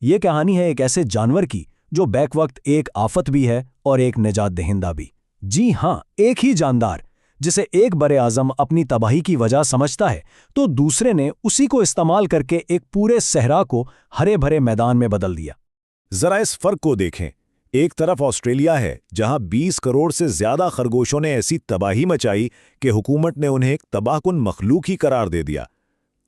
ये कहानी है एक ऐसे जानवर की जो बैक वक्त एक आफत भी है और एक निजात दहिंदा भी। जी हाँ, एक ही जानदार जिसे एक बड़े आजम अपनी तबाही की वजह समझता है तो दूसरे ने उसी को इस्तेमाल करके एक पूरे सहरा को हरे भरे मैदान में बदल दिया। जरा इस फर्क को देखें। एक तरफ ऑस्ट्रेलिया है जहां 20 करोड़ से ज्यादा खरगोशों ने ऐसी तबाही मचाई कि हुकूमत ने उन्हें एक तबाहकुन मखलूक ही करार दे दिया,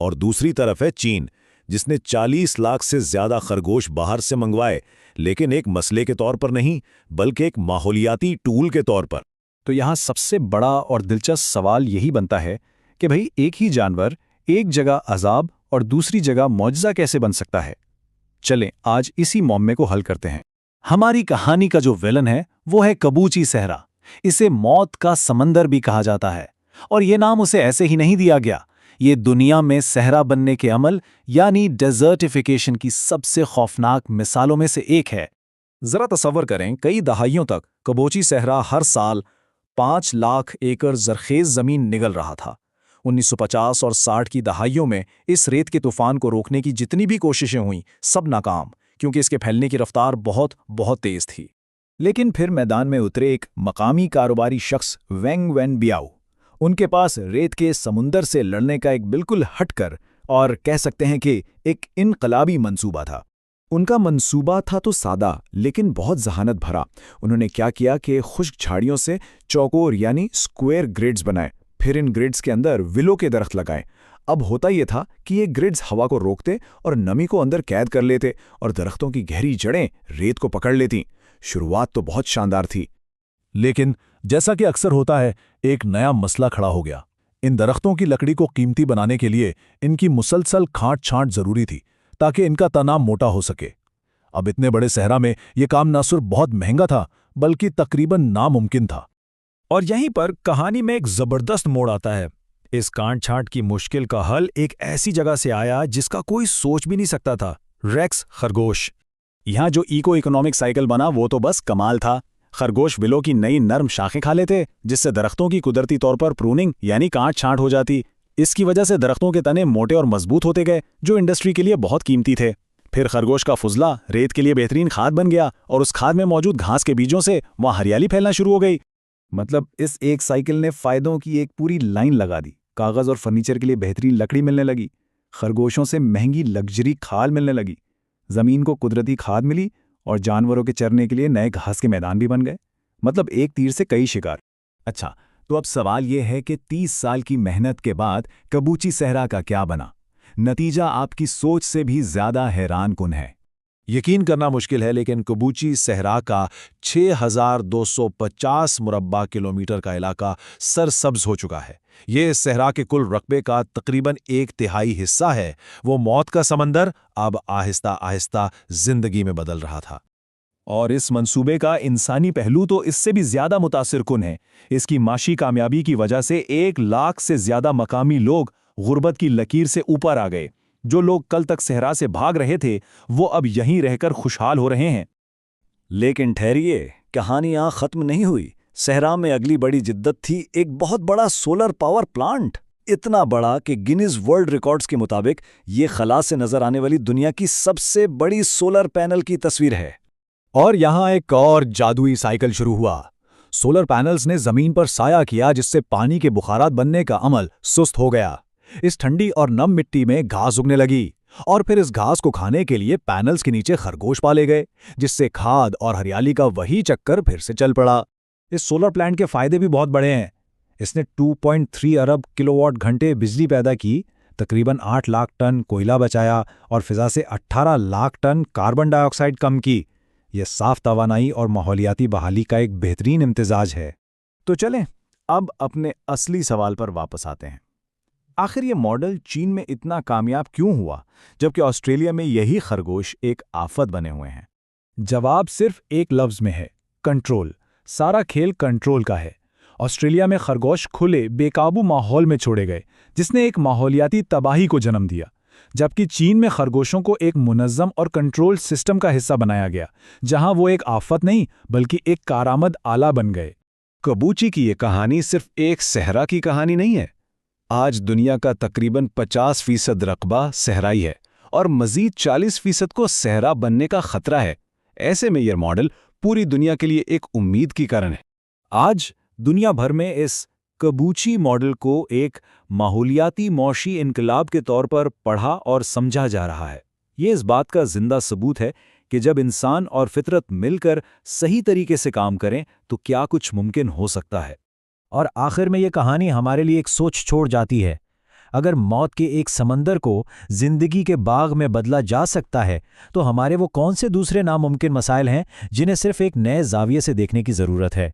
और दूसरी तरफ है चीन जिसने 40 लाख से ज्यादा खरगोश बाहर से मंगवाए, लेकिन एक मसले के तौर पर नहीं बल्कि एक माहौलियाती टूल के तौर पर। तो यहाँ सबसे बड़ा और दिलचस्प सवाल यही बनता है कि भाई एक ही जानवर एक जगह अजाब और दूसरी जगह मौजज़ा कैसे बन सकता है। चलें आज इसी मौमे को हल करते हैं। हमारी कहानी का जो विलन है वो है कबूची सहरा। इसे मौत का समंदर भी कहा जाता है, और ये नाम उसे ऐसे ही नहीं दिया गया। ये दुनिया में सहरा बनने के अमल यानी डेजर्टिफिकेशन की सबसे खौफनाक मिसालों में से एक है। जरा तसव्वुर करें, कई दहाइयों तक कबूची सहरा हर साल 5 लाख एकड़ जरखेज जमीन निगल रहा था। 1950 और 60 की दहाइयों में इस रेत के तूफान को रोकने की जितनी भी कोशिशें हुईं सब नाकाम, क्योंकि इसके फैलने की रफ्तार बहुत बहुत तेज थी। लेकिन फिर मैदान में उतरे एक मकामी कारोबारी शख्स वेंग वेन बियाओ। उनके पास रेत के समुंदर से लड़ने का एक बिल्कुल हटकर और कह सकते हैं कि एक इनकलाबी मंसूबा था। उनका मंसूबा था तो सादा लेकिन बहुत जहानत भरा। उन्होंने क्या किया कि खुश्क झाड़ियों से चौकोर यानी स्क्वायर ग्रिड्स बनाए, फिर इन ग्रिड्स के अंदर विलो के दरख्त लगाए। अब होता यह था कि ये ग्रिड्स हवा को रोकते और नमी को अंदर कैद कर लेते, और दरख्तों की गहरी जड़ें रेत को पकड़ लेती। शुरुआत तो बहुत शानदार थी, लेकिन जैसा कि अक्सर होता है एक नया मसला खड़ा हो गया। इन दरख्तों की लकड़ी को कीमती बनाने के लिए इनकी मुसलसल खांट छांट जरूरी थी ताकि इनका तना मोटा हो सके। अब इतने बड़े सहरा में यह काम न सिर्फ बहुत महंगा था बल्कि तकरीबन नामुमकिन था। और यहीं पर कहानी में एक जबरदस्त मोड़ आता है। इस कांट छांट की मुश्किल का हल एक ऐसी जगह से आया जिसका कोई सोच भी नहीं सकता था, रेक्स खरगोश। यहाँ जो इको इकोनॉमिक साइकिल बना वो तो बस कमाल था। खरगोश विलो की नई नर्म शाखें खा लेते जिससे दरख्तों की कुदरती तौर पर प्रूनिंग यानी कांट छांट हो जाती। इसकी वजह से दरख्तों के तने मोटे और मजबूत होते गए जो इंडस्ट्री के लिए बहुत कीमती थे। फिर खरगोश का फुजला रेत के लिए बेहतरीन खाद बन गया, और उस खाद में मौजूद घास के बीजों से वहां हरियाली फैलना शुरू हो गई। मतलब इस एक साइकिल ने फायदों की एक पूरी लाइन लगा दी। कागज और फर्नीचर के लिए बेहतरीन लकड़ी मिलने लगी, खरगोशों से महंगी लग्जरी खाल मिलने लगी, जमीन को कुदरती खाद मिली, और जानवरों के चरने के लिए नए घास के मैदान भी बन गए। मतलब एक तीर से कई शिकार। अच्छा, तो अब सवाल यह है कि 30 साल की मेहनत के बाद कबूची सहरा का क्या बना। नतीजा आपकी सोच से भी ज्यादा हैरानकुन है। यकीन करना मुश्किल है, लेकिन कबूची सहरा का 6250 मुरब्बा किलोमीटर का इलाका सरसब्ज हो चुका है। ये इस सहरा के कुल रकबे का तकरीबन 1/3 हिस्सा है। वो मौत का समंदर अब आहिस्ता आहिस्ता जिंदगी में बदल रहा था। और इस मंसूबे का इंसानी पहलू तो इससे भी ज्यादा मुतासिरकुन है। इसकी माशी कामयाबी की वजह से 1 लाख से ज्यादा मकामी लोग गुर्बत की लकीर से ऊपर आ गए। जो लोग कल तक सहरा से भाग रहे थे वो अब यहीं रहकर खुशहाल हो रहे हैं। लेकिन ठहरिए, कहानी यहां खत्म नहीं हुई। सहरा में अगली बड़ी जिद्दत थी एक बहुत बड़ा सोलर पावर प्लांट। इतना बड़ा कि गिनीज वर्ल्ड रिकॉर्ड्स के मुताबिक ये खला से नजर आने वाली दुनिया की सबसे बड़ी सोलर पैनल की तस्वीर है। और यहां एक और जादुई साइकिल शुरू हुआ। सोलर पैनल्स ने जमीन पर साया किया जिससे पानी के बुखारात बनने का अमल सुस्त हो गया। इस ठंडी और नम मिट्टी में घास उगने लगी, और फिर इस घास को खाने के लिए पैनल्स के नीचे खरगोश पाले गए, जिससे खाद और हरियाली का वही चक्कर फिर से चल पड़ा। इस सोलर प्लांट के फायदे भी बहुत बड़े हैं। इसने 2.3 अरब किलोवाट घंटे बिजली पैदा की, तकरीबन 8 लाख टन कोयला बचाया और फिजा से 18 लाख टन कार्बन डाइऑक्साइड कम की। यह साफ तवानाई और माहौलियाती बहाली का एक बेहतरीन इम्तिजाज है। तो चलें अब अपने असली सवाल पर वापस आते हैं। आखिर ये मॉडल चीन में इतना कामयाब क्यों हुआ जबकि ऑस्ट्रेलिया में यही खरगोश एक आफत बने हुए हैं? जवाब सिर्फ एक लफ्ज में है, कंट्रोल। सारा खेल कंट्रोल का है। ऑस्ट्रेलिया में खरगोश खुले बेकाबू माहौल में छोड़े गए जिसने एक माहौलियाती तबाही को जन्म दिया, जबकि चीन में खरगोशों को एक मुनज़्ज़म और कंट्रोल सिस्टम का हिस्सा बनाया गया जहां वो एक आफत नहीं बल्कि एक कारामद आला बन गए। कबूची की ये कहानी सिर्फ एक सहरा की कहानी नहीं है। आज दुनिया का तकरीबन 50% रकबा सहराई है, और मजीद 40% को सहरा बनने का खतरा है। ऐसे में यह मॉडल पूरी दुनिया के लिए एक उम्मीद की कारण है। आज दुनिया भर में इस कबूची मॉडल को एक माहौलियाती मौशी इनकलाब के तौर पर पढ़ा और समझा जा रहा है। ये इस बात का जिंदा सबूत है कि जब इंसान और फितरत मिलकर सही तरीके से काम करें तो क्या कुछ मुमकिन हो सकता है। और आखिर में ये कहानी हमारे लिए एक सोच छोड़ जाती है। अगर मौत के एक समंदर को जिंदगी के बाग में बदला जा सकता है, तो हमारे वो कौन से दूसरे नामुमकिन मसाइल हैं जिन्हें सिर्फ एक नए जाविये से देखने की ज़रूरत है।